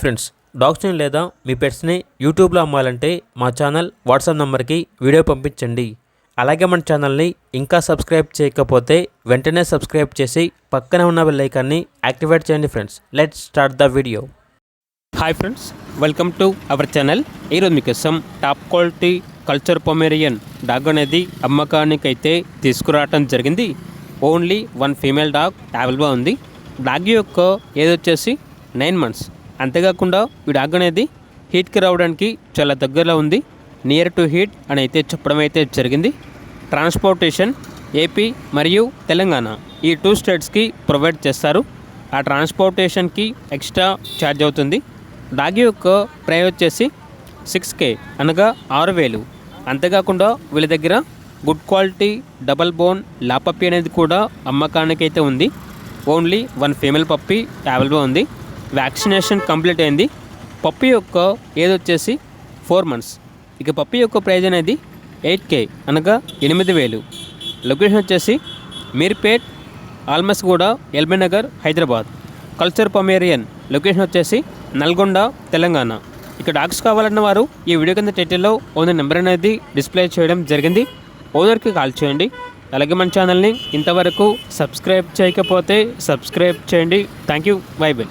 Friends, డాగ్స్ని లేదా మీ పెట్స్ని యూట్యూబ్లో అమ్మాలంటే మా ఛానల్ వాట్సాప్ నెంబర్కి వీడియో పంపించండి. అలాగే మన ఛానల్ని ఇంకా సబ్స్క్రైబ్ చేయకపోతే వెంటనే సబ్స్క్రైబ్ చేసి పక్కనే ఉన్న బెల్ ఐకాన్ని యాక్టివేట్ చేయండి. Friends, let's start the video. Hi friends, welcome to our channel. ఈరోజు మీకోసం top quality culture Pomeranian dog అనేది అమ్మకానికి అయితే తీసుకురావటం జరిగింది. ఓన్లీ 1 ఫీమేల్ డాగ్ అవైలబుల్గా ఉంది. డాగ్ యొక్క ఏజ్ వచ్చేసి 9 months. అంతేకాకుండా ఈ డాగ్ అనేది హీట్కి రావడానికి చాలా దగ్గరలో ఉంది. నియర్ టు హీట్ అని అయితే చెప్పడం అయితే జరిగింది. ట్రాన్స్పోర్టేషన్ ఏపీ మరియు తెలంగాణ ఈ 2 స్టేట్స్కి ప్రొవైడ్ చేస్తారు. ఆ ట్రాన్స్పోర్టేషన్కి ఎక్స్ట్రా ఛార్జ్ అవుతుంది. డాగ్ యొక్క ప్రైస్ వచ్చేసి 6K అనగా 6,000. అంతేకాకుండా వీళ్ళ దగ్గర గుడ్ క్వాలిటీ డబల్ బోన్ లాపప్పి అనేది కూడా అమ్మకానికి అయితే ఉంది. ఓన్లీ 1 ఫీమేల్ పప్పి అవైలబుల్గా ఉంది. వ్యాక్సినేషన్ కంప్లీట్ అయింది. పప్పి యొక్క ఏజ్ వచ్చేసి 4 months. ఇక పప్పి యొక్క ప్రైజ్ అనేది 8K అనగా 8,000. లొకేషన్ వచ్చేసి Meerpet, Almasguda, LB Nagar, Hyderabad. Culture Pomeranian location వచ్చేసి నల్గొండ, తెలంగాణ. ఇక డాగ్స్ కావాలన్న వారు ఈ వీడియో కింద టైటిల్లో ఓనర్ నెంబర్ అనేది డిస్ప్లే చేయడం జరిగింది. ఓనర్కి కాల్ చేయండి. అలాగే మన ఛానల్ని ఇంతవరకు సబ్స్క్రైబ్ చేయకపోతే సబ్స్క్రైబ్ చేయండి. Thank you. By by.